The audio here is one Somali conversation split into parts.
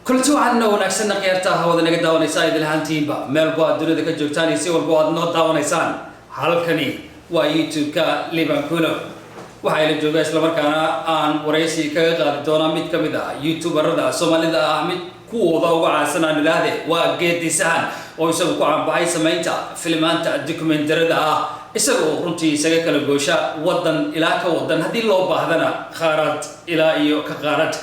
كل توعنا ونكسرنا قيرتها هو ذا نقدر ونسايد الهانتيبا ملبوا الدنيا ذا كجوتاني سوى البواد نوتا ونسان حالكني ويوتيوب كليبان كله وحيل الجوجاس لمركانا آن ورئيسي كغار دونا ميت كمدا يوتيوبر ذا سومالي ذا أحمد كوضا وعسنا نلاده وجد سهل ويسوق عن بعي سمينتا فيلمانت الدوكيومنتري ذا isagoo runtii isaga kala goosha wadan ilaa ka wadan hadii loo baahdana qaarad ilaa iyo ka qaarad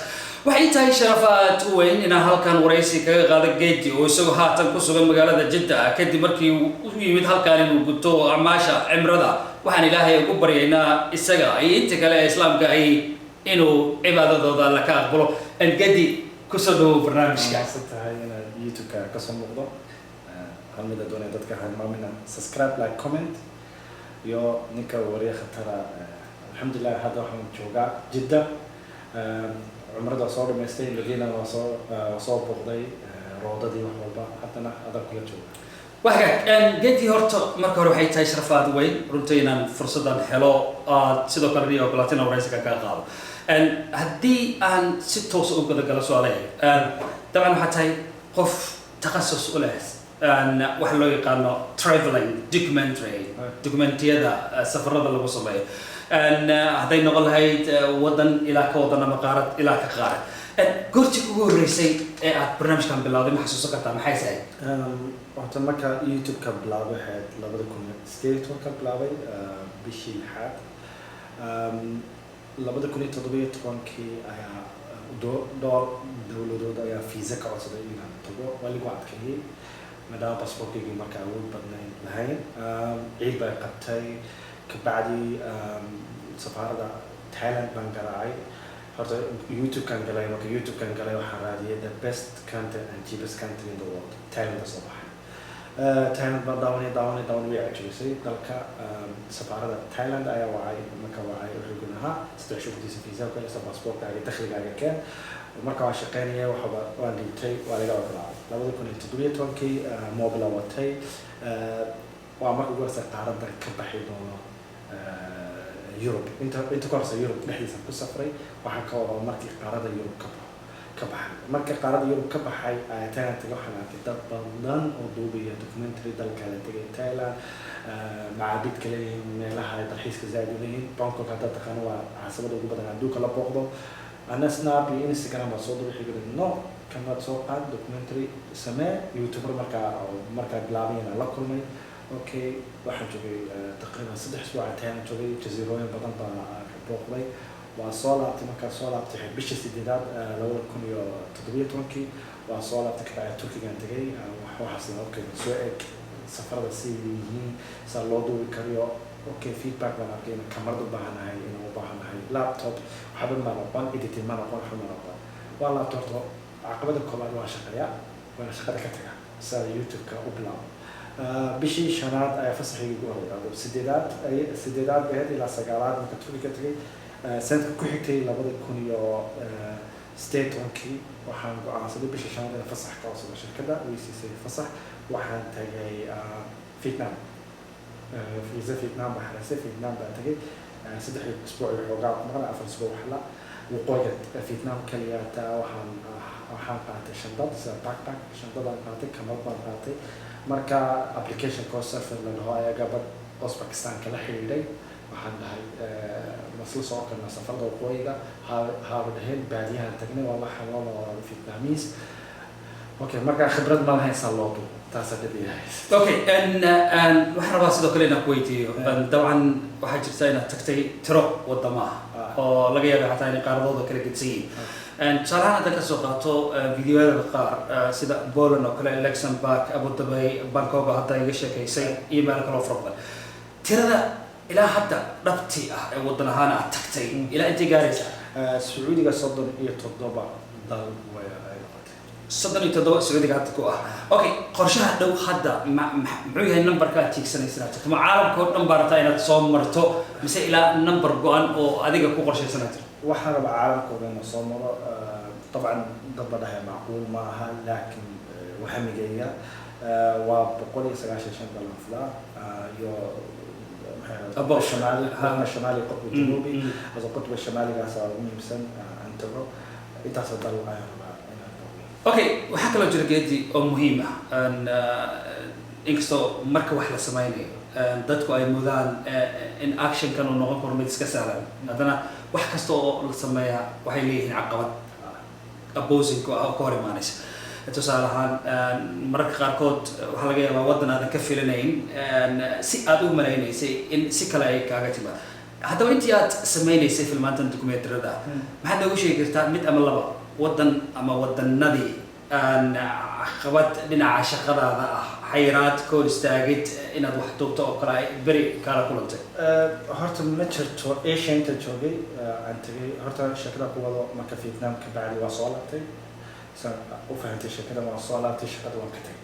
waxay tahay sharafaad weyn in halkan wareysi kaga qaado geedi oo isagoo haatan ku sugan magaalada Jeddah kadib markii uu yimid halkan inuu guto amaasha cimrada waxaan ilaahay ugu baryaynaa isaga ay inta kale islaamka ay inuu cibaadadooda la ka aqbalo in geedi ku soo dhaw barnaamijka tahay in YouTube ka soo muuqdo hal mid doonay dadka halmaamina subscribe like comment yo ninka wariye khatara alxamdulillah hada waxaan joogaa Jeddah cumrada soo dhameystay Madiina soo booqday roodadii wax walba hadana adag kula jooga waxa geedi horta marka hore waxay tahay sharafaad weyn runtii inaan fursadan helo sidoo kale iyo Platina wareysiga ka qaado haddii aan si toos u gala su'aalaha taban waxa tahay qof takhasus u leh wax loo yaqaano traveling documentary safarada lagu sameeyo hadday noqon lahayd wadan ilaa ka wadan ama qaarad ilaa ka qaarad goortii ugu horeysay ee aad barnaamijkan bilowday ma xasuusan kartaa maxay tahay waxaan marka YouTube ka bilaabay 2018 ka bilaabay bishii xad 2017 ayaa door dawladood ayaa fiisa ka codsaday inaan tago waligu adkeeyay مدام باسبورتي marka awood badnayn lahayn ciid bay qabtay ka bacdi safarada Thailand baan garaacay horta YouTube kan galay marka YouTube kan galay waxaan raadiyay the best content and cheapest country in the world Thailand soo baxay Thailand baan daawanay way ajisay dalka safarada Thailand ayaa wacay marka wacay rugnaha stashoonkiisa fiisa ka isla baasaboorkaaga dakhligaaga keen marka waan shaqeynayay waan dhintay waa laga ogolaaday 2017 mobile watay waa marka ugu horeysa qaaradda ka baxay doono Europe inta korsa Europe dhexdiisa ku safray waxaan ka wada markii qaaradda Europe ka baxay marka qaaradda Europe ka baxay Thailand waxaan arkay dad badan oo duubaya documentary dalka la tagay Thailand macaabid kale meelaha dalxiiska zaid u leeyihiin Bangkok hadda taqaan waa caasimada ugu badan adduunka la booqdo أنا سنابي إنستغرام بصوره بحكي إنه كمان سوقات دوكيومنتري سماء يوتيوبر مركا بلابي أنا لكم أوكي واحد جوي تقريبا 6 أسبوع تاني جوي جزيرة بدن بوقلي وصالة مركا صالة بتحب بيش استعداد لو كن يو تطبيق تونكي وصالة تكبر تركي كان تجي وحصل أوكي سواء سفر بسيطين سالودو كاريو اوكي فيدباك وانا كينا كاميرا باهنا هاي انه باهنا هاي لابتوب حابب ما نقول اديتين ما نقول حما نقول والله تورتو عقبه الكوباد waa shaqeeya وانا shaqada ka taga sida YouTube ka u bilaabo bishii shanaad ay fasaxay ugu horreeyay sideedaad baad ila sagaalaad marka Turkiga ka tagay sanadka ku xigtay 2018 waxaan go'aansaday bishii shanaad ee fasax ka soo shirkadda WCC fasax waxaan tagay Vietnam فيزا فيتنام بحرسة فيتنام بعتقد 6 أسبوع وقع مرة 4 أسبوع حلا وقوجت فيتنام كلياتا وحن قاعد شنطة باك شنطة قاعد كمال قاعد مركا أبليكيشن كورس في النهاية قبل أوزبكستان كلا حيلي وحن هاي مسؤول سواء كنا سفر دو قوية هذا بعديها تجني والله حلال فيتناميز اوكي مركا خبرت ما لها يصلوتو تاسد بيها اوكي ان waxaan rabaa sidoo kale inaan ku weydiiyo dabcan waxa jirta inaad tagtay tiro wadamaha oo laga yaabo xataa in qaaradooda kala gedsiin salaana dadka soo qaato fiidiyoyada qaar sida Poland oo kale Luxembourg Abu Dhabi Bangkok hadda iga sheekaysay iyo meel kale oo furqan tirada ilaa hadda dhabti ah ee wadanahan aad tagtay ilaa intee gaaraysa Sacuudiga 37 dal way صدقني تدور سعودي قاعد تقول أوكي قرشها دو خدا معويها النمبر كان تيك سنة سنة ثم عالم كود نمبر تاينا تصوم مرتو مثل إلى نمبر قوان أو أديك كو قرشة سنة وحنا بعالم كود نصوم طبعا ضبطها معقول معها لكن وهم جاية وبقولي سجاش عشان بالأفلا يو أبو الشمالي الشمالي القطب الجنوبي القطب الشمالي قاعد صار 100% أنتبه إنت صدق okay waxaa kaloo jira geedi oo muhiim ah inkastoo marka wax la samaynayo dadku ay mudaan in action kan uu noqon karo mid iska sahlan haddana wax kasta oo la sameeyaa waxay leeyihiin caqabad opposing ka hor imaanaysa tusaale ahaan mararka qaarkood waxaa laga yaabaa waddan aadan ka filanayn si aad u malaynaysay in si kale ay kaaga timaado haddaba intii aad samaynaysay filmaantan documentarada maxaad noogu sheegi kartaa mid ama laba waddan ama waddanadii caqabad dhinaca shaqadaada ah xayiraad ka hor istaagid inaad wax duubto oo kale ay beri kaala kulantay horta ma jirto Asia inta joogay aan tagay horta shaqada ku wado marka Vietnam ka bacdi waa soo laabtay u fahantay shaqada waa soo laabtay shaqada waan ka tagay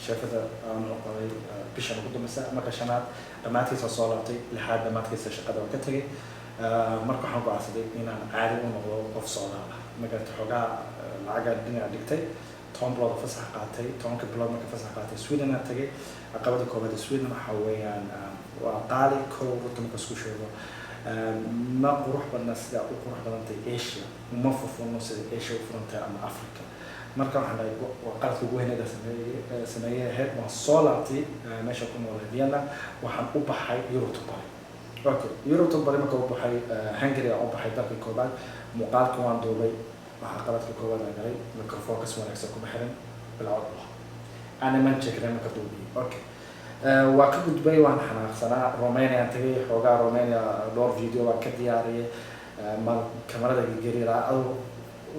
shaqada aan qoray bishan ugu dambaysa marka shanaad dhamaadkiisa soo laabtay lixaad dhamaadkiisa shaqada waan ka tagay marka waxaan go'aansaday inaan caadi u noqdo qof Soomaali ah magarta xogaa lacag dhinaca dhigtay toban bilood fasax qaatay tobanka bilood marka fasax qaatay Sweden aan tagay caqabada koowaad Sweden waxa weeyaan waa qaali koow waddanka isku sheego ma qurux badna sida u qurux badantay Asia uma fufurno sida Asia u furantay ama Africa marka waxaan dhahay waa qaladka ugu weyn ee sameeyay head waan soo laabtay meesha ku nool Vienna waxaan u baxay Europe bari okay Europe bari marka u baxay Hungary oo baxay dalka koobaad muuqaalka waan duubay waxaa qaladka koowaad aan galay microphone kas wanaagsan kuma xiran bilowd ana man checkray marka duubay okay waa ka gudbay waan xanaaqsanaa Romania aan tagay xoogaa Romania dhowr video waan ka diyaariyay ma kamarada gariira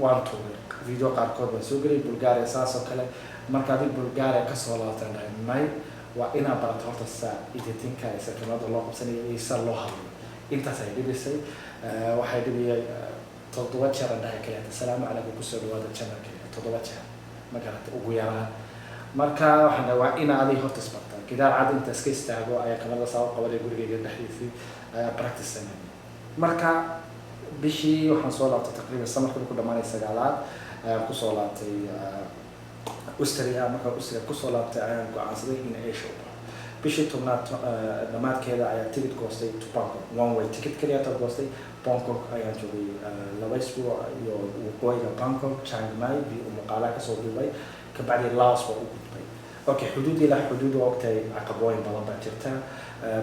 waan tuuray video qaarkood waan soo galay Bulgaria saas oo kale marka dib Bulgaria ka soo laabtay may waa inaa barato horta saa editing-ka isa kamarada loo qabsanayo isa loo hadlo intaas ay dhibisay waxay dhibiyay toddoba jeer aan dhahay kaliya assalaamu calaykum ku soo dhawaada channelka toddoba jeer ma garata ugu yaraan marka waxaan dhahay waa inaa adiga horta isbarta gidaar cad inta iska istaago ayaa kamarada saa u qabanay gurigayga dhexdiisii ayaa practice sameeyay marka bishii waxaan soo laabtay taqriiban samarka ku dhamaanay sagaalaad ayaan ku soo laabtay Austria marka Austria ku soo laabtay ayaan go'aansaday in Asia u baxo bishii tobnaad dhamaadkeeda ayaa ticket goostay to Bangkok one way ticket kaliya ta goostay Bangkok ayaan joogay laba isbuuc iyo waqooyiga Bangkok Chiang Mai iyo muuqaala ka soo duubay ka bacdi Laos waa u gudbay okay xuduudii la xuduud waqtay caqabooyin badan baa jirta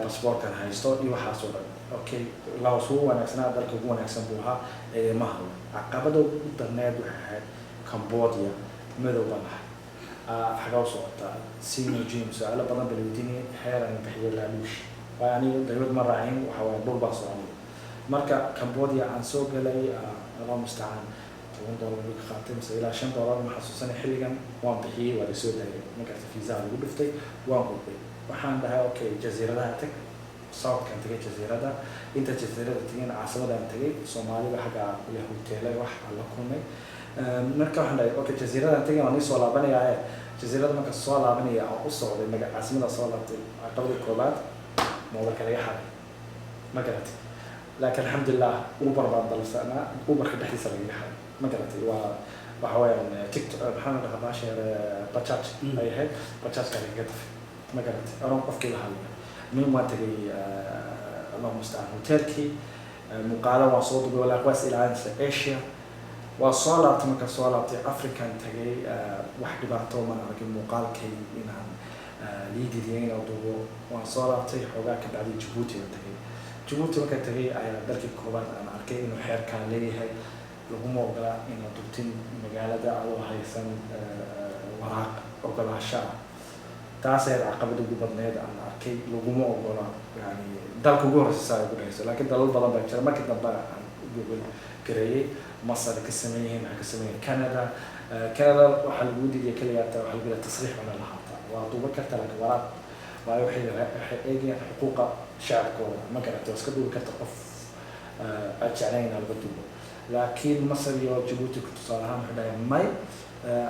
passportkan haysto iyo waxaas oo dhan okay Laos uu wanaagsanaa dalka ugu wanaagsan buu ahaa ma hawo caqabado ugu darneed waxay ahayd Cambodia madow baan xagaa u socota senior gym su'aalo badan baa weydiinay xeeran bixiyo laaluush waa aniga dawlad ma raacin waxa waa dhul baa socday marka Cambodia aan soo galay Allah musta'an $10 ka qaatay mise ilaa $5 ma xasuusanay xilligan waan bixiyay waa soo daayay marka fiisa lagu dhiftay waan qodbay waxaan dhahay okay jasiiradaha tag South kan tagay jasiirada inta jasiirada tagay caasimada aan tagay Soomaaliya xaga ilaa hoteelay wax la kulmay marka waxaan dhahay okay jasiirada tagay waan soo laabanaya jasiirada marka soo laabanaya oo u socday magac caasimada soo laabtay caqabada koobaad mooda kale yahay ma garatay laakiin alxamdulillah Uber baan dalsana Uber ka dhexdiisa laga yahay ma garatay waa waxa weeyaan TikTok maxaan dhahaa baasheer Bajaj ay ahayd Bajaj ka laga dafay ma garatay oran qofkii la hadlay min ma tagay Allah musta'an hotelkii muuqaala waa soo duubay wala qaas ilaa Asia waa soo laabtay marka soo laabtay African tagay wax dhibaato ma arkin muuqaalkay inaan liidiyeen oo duubo waa soo laabtay xoogaa ka bacdi Djibouti tagay Djibouti marka tagay ayaa dalkii kooban aan arkay inuu xeerkan leeyahay lagu mooqda in la dubtin magaalada oo haysan waraaq ogolaanshaha taas ay caqabad ugu badneed aan arkay lagu mooqda yani dalka ugu horeysa ugu dhayso laakiin dalal badan baa jira markii dambe aan Google gareeyay Masar ka sameeyeen ka sameeyeen Canada waxa lagu diiday kaliya waxa lagu leeyahay tasriix wala lahaata waa duuba karta laga waraaq waa waxay eegayaan xuquuqa shacabkooda ma garata iska duuba karta qof ajacayna laga duubo laakiin Masar iyo Djibouti ku tusalahan waxay may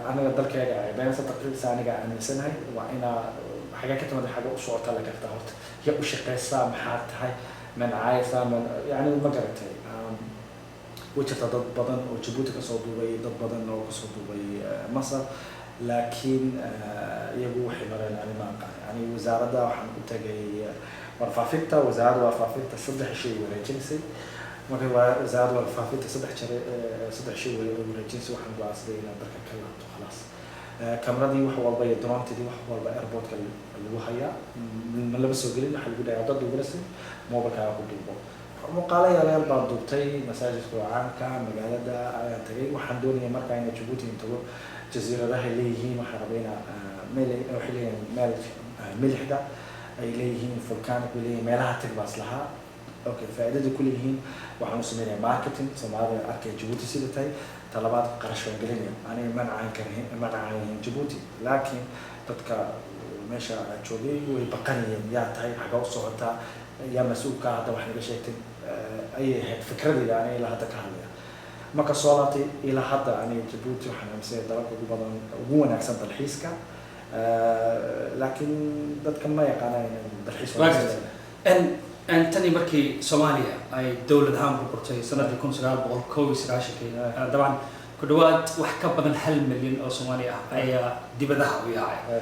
anaga dalkayga ay beensa taqriiban saaniga aaminsanahay waa ina xaga ka timid xaga u socota la karta horta ya u shaqeysaa maxaa tahay man caaysa man yani ma garatay وجهة ضد بدن وجبوتي كسر دبي ضد بدن أو كسر دبي مصر لكن يبغوا حمرين يعني ما قال يعني وزارة ده وحن كنت جاي ورفعتها وزارة ورفعتها صدق شيء ولا جنسي marka waa zaad wal faafinta saddex shay way oo rajaysi waxaan go'aansaday inaan dalka ka laabto khalaas kameradii wax walba iyo drontidii wax walba airportka lagu hayaa ma laba soo gelin waxa lagu dhayaa dad ugu mobilka ku duubo muuqaalo yaryar baan duubtay masaajidka caanka magaalada ayaan tagay waxaan doonayay markaa inay Djibouti intago jasiiradaha leeyihiin waxaan rabay meel milixda ay leeyihiin volcanic leeyihiin meelaha tagbaas lahaa okay faa'iidada ku leeyihiin waxaan u sameeyay marketing Soomaalida arkay Djibouti sida tahay talabaad qarash waan gelinaya aniga manacaan Djibouti laakiin dadka meesha joogay way baqanayeen yaa tahay xaga u socota yaa mas'uulka hadda wax naga sheegtay ay fikradayda aniga ilaa hadda ka hadlaya marka soo laabtay ilaa hadda aniga Djibouti waxaan aaminsan dalka ugu badan ugu wanaagsan dalxiiska laakiin dadka ma yaqaanaan dalxiis wanaagsan tani markii Soomaaliya ay dawlad ahaan ku qortay sanadii 1991 dabcan ku dhawaad wax ka badan 1 milyan oo Soomaali ah ayaa dibadaha u yaacay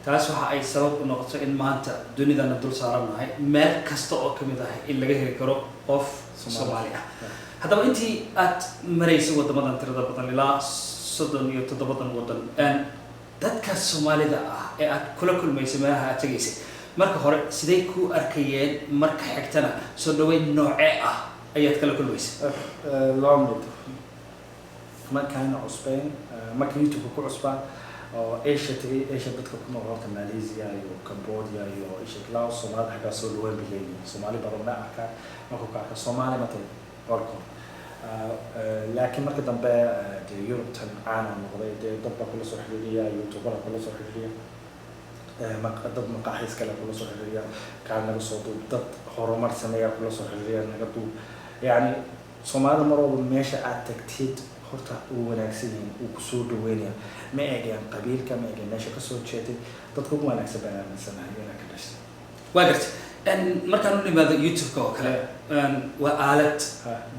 taas waxa ay sabab u noqotay in maanta dunidana dul saaranahay meel kasta oo kamid ah in laga heli karo qof Soomaali ah haddaba intii aad maraysay wadamadan tirada badan ilaa 37 wadan dadka Soomaalida ah ee aad kula kulmaysay meelaha aad tagaysay marka hore sidee ku arkayeen marka xigtana soo dhaweyn noocee ah ayaad kala kulmaysay long markaan cusbeen marka YouTube ku cusbaan oo Asia dadka ku nool Malaysia iyo Cambodia iyo Laos Soomaaliya xaga soo dhaweyn bileeyay Soomaali badan arka marka ka Soomaali matay qorko laakiin marka dambe Europe tan aan noqday dad ba kula soo xiriiriya YouTube kula soo xiriiriya dad maqaaxiis kale kula soo xiriiriya kaan naga soo duub dad horumar sameeya kula soo xiriiriya naga duub yani Soomaalida marwalba meesha aad tagtid horta uu wanaagsan yahay uu ku soo dhaweynaya ma eegan qabiilka ma eegan meesha ka soo jeeday dadku ugu wanaagsan baan aaminsanahay inaan ka dhashay waa gartay markaan u nimaado YouTube-ka oo kale waa aalad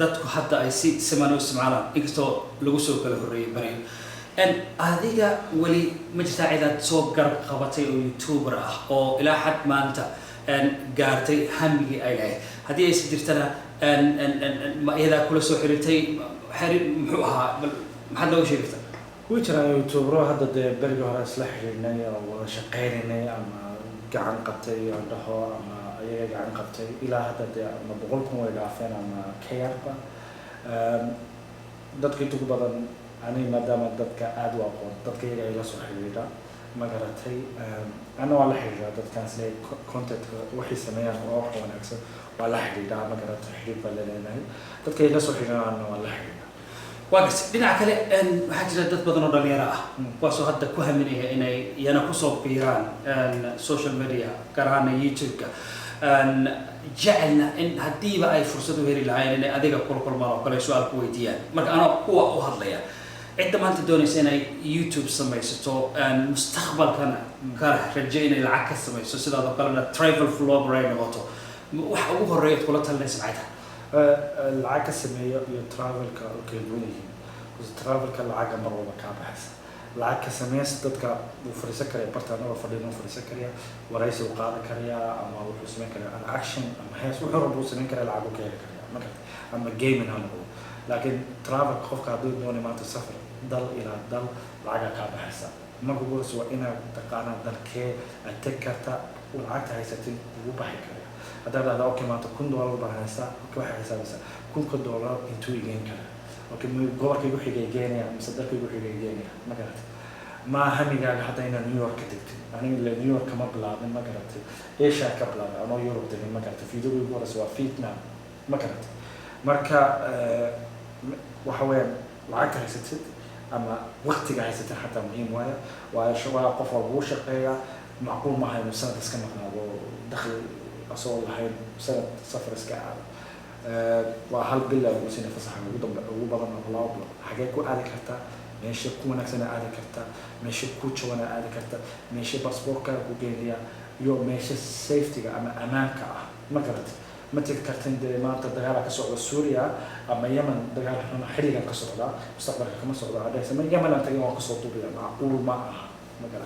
dadku hadda ay si siman u isticmaalaan inkastoo lagu soo kala horreeyay bariyo adiga wali ma jirtaa cidaad soo garab qabatay oo YouTuber ah oo ilaa xad maanta gaartay hamigii ay lahayd haddii ay si jirtana ma iyadaa kula soo xiriirtay muxuu ahaa maxaad nooga sheegi kartaa way jiraan YouTubero hadda dee berigi hore isla xiriirnay oo wada shaqaynay ama gacan qabtay oo dhaho ama ayaga gacan qabtay ilaa hadda dee ama 100,000 way dhaafeen ama ka yarba dadka inta badan أنا مادام دتك عاد وأقول دتك يجي إلى صحيحة ما قرأتي أنا ولا حاجة دتك كان سنة كونتنت وحي سميع وأروح وأنا أكسر ولا حاجة ما قرأت حريف ولا لأنه دتك إلى صحيحة أنا ولا حاجة واقص بناء على أن حاجة دت بدنا نرى واسو هذا كوه مني إن ينقصوا بيران السوشيال ميديا كرهنا يوتيوب أن جعلنا إن هدي بقى فرصة وهري العين إن أديك كل مرة كل سؤال كويتيان مرك أنا قوة وهذليا عندما أنت دوني سنة يوتيوب سميسته المستقبل كان رجعنا العكس سميسته سيدا ذكرنا travel vlog راي نقطه وحقوق الريت كلها تلني سمعتها العكس سميه travel كالكلوني بس travel كالعكس مرة بكابحس العكس سميس تدك وفريسكريا برتانا وفرينا وفريسكريا ورئيس وقاضي كريا أما وحسمين كريا أنا أكشن أما هيس وحرب وسمين كريا لعبوا كريا ما كنت أما جيمين هم هو لكن travel خوف كعدود نوني ما تسافر دل إلى دل العجا كابحسا ما بقول سوى إنا تقانا دل كي أتكرتا والعكس هيستين وبحي كريا هذا أوكي ما تكون دولار بحسا أوكي واحد حساب بس كون $1 إنتو يجين كريا أوكي جوارك يروح يجيني مصدق يروح يجيني ما قرأت ما همي قاعد حتى هنا نيويورك تكتب أنا نيويورك ما بلاد ما قرأت إيش هكبلاد أنا يوروب تاني ما قرأت في دول يقول سوا فيتنام ما قرأت مركا وحوين العكس هيستد أما وقت قاعد يستد حتى مهم ويا وشو قف وبوش قيا معقول ما هي سنة تسكن مخنا ودخل أصول هاي سنة سفر إسكاعد وهل بالله وسينا فصح وبضم الله حاجات كو عادة كرتا ماشي كو نكسنا عادة كرتا ماشي كو شوانا عادة كرتا ماشي باسبور كاركو جيليا يو ماشي سيفتي أما أمانك ما قرأت ما تذكرتين ده ما تدغال كسر سوريا أما يمن دغال إحنا حريقا كسر ده مستقبل كم كسر ده هذا سمي يمن أنت يوم كسر طوبيا معقول ما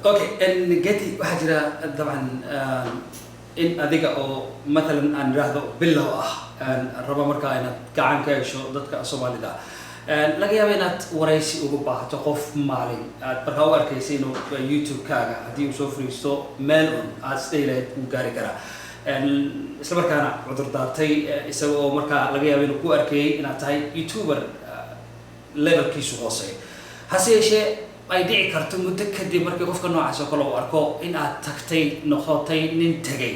قرأت أوكي الجدي واحد طبعا in adiga oo مثلا aan raahdo bilow ah aan rabo markaa inaad gacan ka hesho dadka Soomaalida laga yaabo inaad waraysi ugu baahato qof maalin aad markaa u arkaysa inuu YouTube-kaaga haddii uu soo fariisto meel aad isdaylayd uu gaari karaa isla markaana cudur daartay isagoo markaa laga yaabo inuu ku arkayay inaad tahay YouTuber levelkiisu hooseeyo hase yeeshee ay dhici karto muddo kadib markii qofka noocaas oo kale uu arko in aad tagtay noqotay nin tagay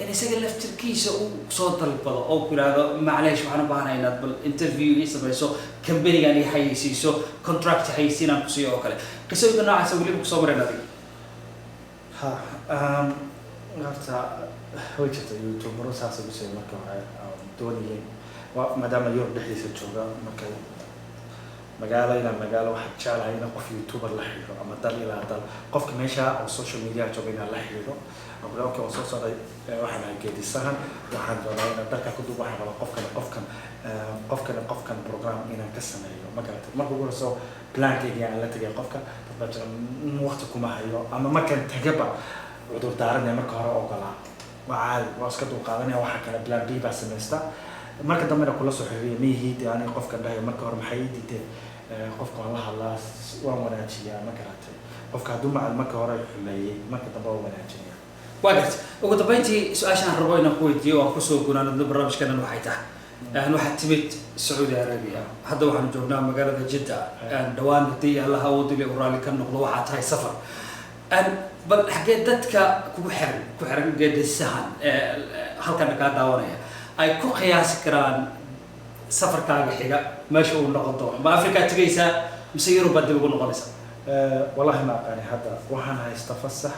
in isaga laftirkiisa uu soo dalbado oo ku yiraahdo macleesh waxaan u baahanahay inaad bal interview ii samayso company-gan ii xayeysiiso contract xayeysiinaan ku siiyo oo kale qisooyinka noocaas weliba ku soo mareen adiga horta way jirta YouTube saas ugu soo marka hore doonayay maadaama Yurub dhexdiisa jooga marka magaalo waxaa jeclahay in qof YouTuber la xiriiro ama dal ilaa dal qofka meesha oo social media jooga in la xiriiro oo okay oo soo socday waxaan ay geedisahan waxaan doonaa in dalka ku dub waxaan qofkan program inaan ka sameeyo magaratay marka ugu soo plan-kayga aan la tagay qofka dadba waqti kuma hayo ama markan tagaba cudur daaran marka hore ogolaa waa iska dulqaadanaya waxa kale plan B baa sameystaa marka dambe kula soo xiriiriyay mihiid yani qofka dhahay marka hore maxay diideen qofka la hadlaa waan wanaajiyaa ma garatay qofka haduu marka hore xumeeyay marka dambe waa wanaajiyaa واجد وقد بينتي سؤال ربنا كويتي وأنفسه كنا نضرب مش كنا نوحيته واحد تبت السعودية العربية هذا واحد جبنا مقالة جدة دوان بدي الله ودي لي ورالي كان نقول واحد هاي سفر بل حكيت دتك كحر قد السهن هل كان كذا داونية أي كو قياس كران سفر كان حاجة ماشي ونقطة ما أفريقيا تجيسا مسيروا بدي يقول نقطة والله ما يعني هذا وحنا هيستفسح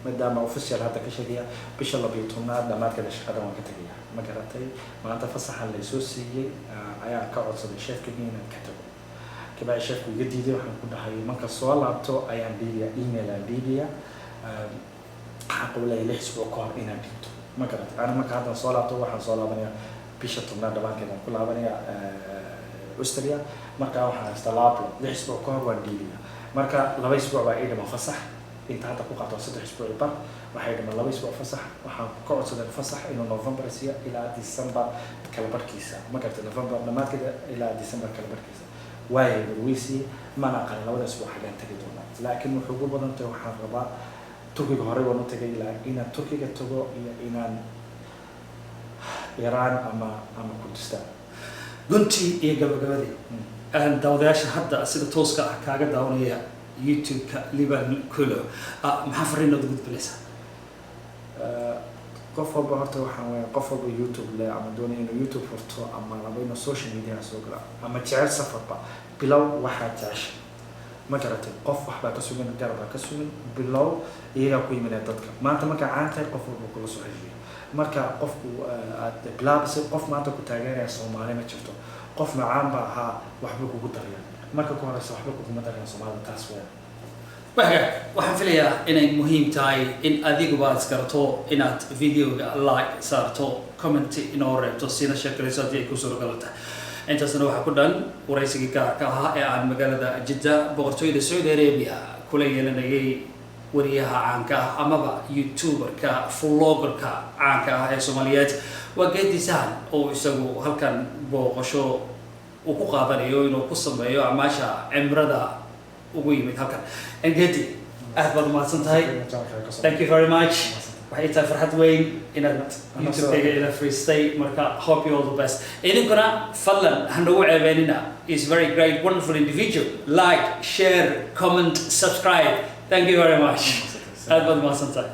مدام official هذا كشيء بيش الله بيتونا دمار كده شقة ما كتجيها ما قرأتي ما أنت فصح اللي سوسي عيا كعص الشيف كمين كتبه كبا الشيف جديد وحنا كنا هاي ما كسؤال عطو أيام بيديا إيميل بيديا حقول لي ليش بقار إنا بيتو ما قرأت أنا ما كان سؤال عطو وحنا سؤال بنيا بيش تونا دمار كده كلها بنيا أستراليا ما كان وحنا استلابه ليش بقار وبيديا ما كان لبيس بقى بعيد ما فصح انت هذا كوقعت 6 اسبوع بار waxay dhiman 2 isbuuc fasax waxaan ku codsaday fasax inuu November siya ilaa December kala barkiisa ma gartay November dhamaadkeeda ilaa December kala barkiisa way wisi mana qal 2 isbuuc xagan tagi doona laakiin wuxuu ugu badan tahay waxaan rabaa Turkiga hore waan u tagay ilaa inaan Turkiga tago iyo inaan Iran ama Kurdistan gunti iyo gabagabadii aan dawdayaasha hadda sida tooska ah kaaga daawanaya YouTube-ka Liban Kulo maxaa fariinad ugu gudbinaysaa qof walba horta waxaan weeyaan qof walba YouTube leh ama doonaya inuu YouTube furto ama rabo inuu social media soo galo ama jecel safarba bilow waxaa jecesha ma garatay qof waxba ka sugan garab ka sugan bilow iyaga ku yimid dadka maanta marka aan tahay qof walba kula soo xiriir marka qofku aad bilaabay qof maanta ku taageeraya Soomaali ma jirto qof macaan ba ahaa waxba kugu daraya marka ku horeysa waxba kuma daran Soomaalida taas waxaan filayaa inay muhiim tahay in adigu baad iskarato inaad videoga like saarto comment inoo reebto sina sheekayso hadii ay ku soo galata intaasna waxa ku dhan waraysiga gaarka ah ee aan magaalada Jeddah boqortooyada Saudi Arabia kula yeelanayay wariyaha caanka ah amaba YouTuber-ka vlogger-ka caanka ah ee Soomaaliyeed waa geedisan oo isagu halkan booqasho uu ku qaadanayo inuu ku sameeyo amaasha cimrada ugu yimid halkan engedi aad baad mahadsan tahay thank you very much waxay tahay farxad weyn inaad YouTube-kayga ila freestay marka hope you all the best idinkuna fadlan hanagu ceebeenina is very great wonderful individual like share comment subscribe thank you very much aad baad mahadsan tahay